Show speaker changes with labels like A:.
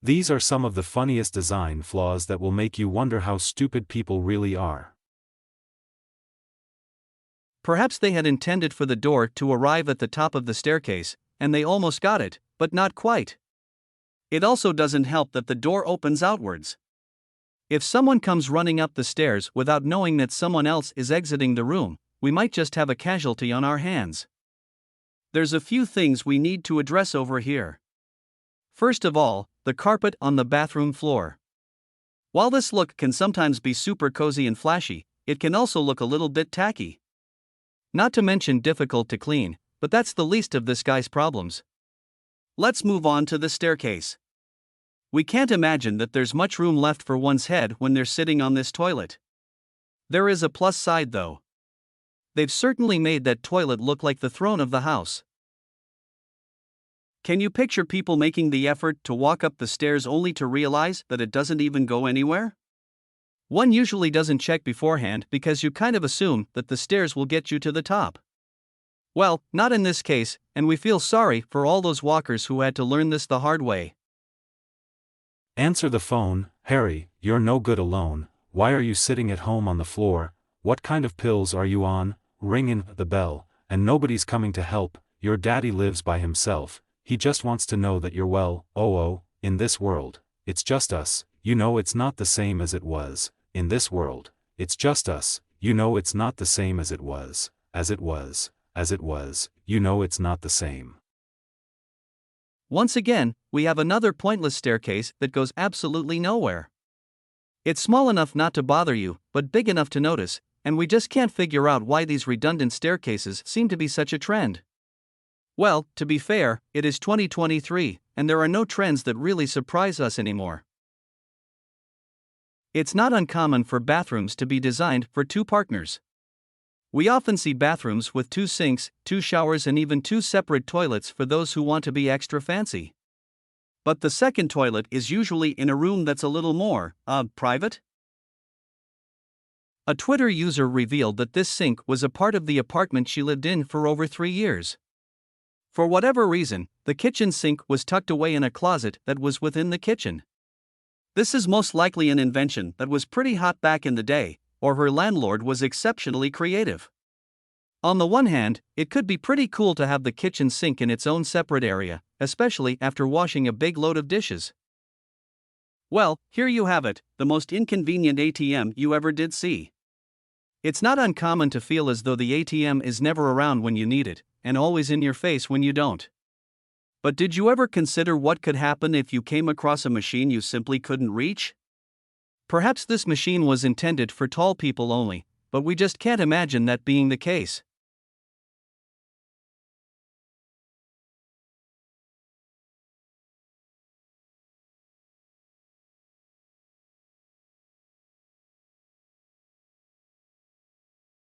A: These are some of the funniest design flaws that will make you wonder how stupid people really are.
B: Perhaps they had intended for the door to arrive at the top of the staircase, and they almost got it, but not quite. It also doesn't help that the door opens outwards. If someone comes running up the stairs without knowing that someone else is exiting the room, we might just have a casualty on our hands. There's a few things we need to address over here. First of all, the carpet on the bathroom floor. While this look can sometimes be super cozy and flashy, it can also look a little bit tacky. Not to mention difficult to clean, but that's the least of this guy's problems. Let's move on to the staircase. We can't imagine that there's much room left for one's head when they're sitting on this toilet. There is a plus side though. They've certainly made that toilet look like the throne of the house. Can you picture people making the effort to walk up the stairs only to realize that it doesn't even go anywhere? One usually doesn't check beforehand because you kind of assume that the stairs will get you to the top. Well, not in this case, and we feel sorry for all those walkers who had to learn this the hard way.
A: Answer the phone. Harry, you're no good alone. Why are you sitting at home on the floor? What kind of pills are you on? Ringing the bell, and nobody's coming to help. Your daddy lives by himself. He just wants to know that you're well. In this world, it's just us. You know it's not the same as it was. In this world, it's just us. You know it's not the same as it was. You know it's not the same.
B: Once again, we have another pointless staircase that goes absolutely nowhere. It's small enough not to bother you, but big enough to notice, and we just can't figure out why these redundant staircases seem to be such a trend. Well, to be fair, it is 2023, and there are no trends that really surprise us anymore. It's not uncommon for bathrooms to be designed for two partners. We often see bathrooms with 2 sinks, 2 showers, and even 2 separate toilets for those who want to be extra fancy. But the second toilet is usually in a room that's a little more, private? A Twitter user revealed that this sink was a part of the apartment she lived in for over 3 years. For whatever reason, the kitchen sink was tucked away in a closet that was within the kitchen. This is most likely an invention that was pretty hot back in the day, or her landlord was exceptionally creative. On the one hand, it could be pretty cool to have the kitchen sink in its own separate area, especially after washing a big load of dishes. Well, here you have it, the most inconvenient ATM you ever did see. It's not uncommon to feel as though the ATM is never around when you need it, and always in your face when you don't. But did you ever consider what could happen if you came across a machine you simply couldn't reach? Perhaps this machine was intended for tall people only, but we just can't imagine that being the case.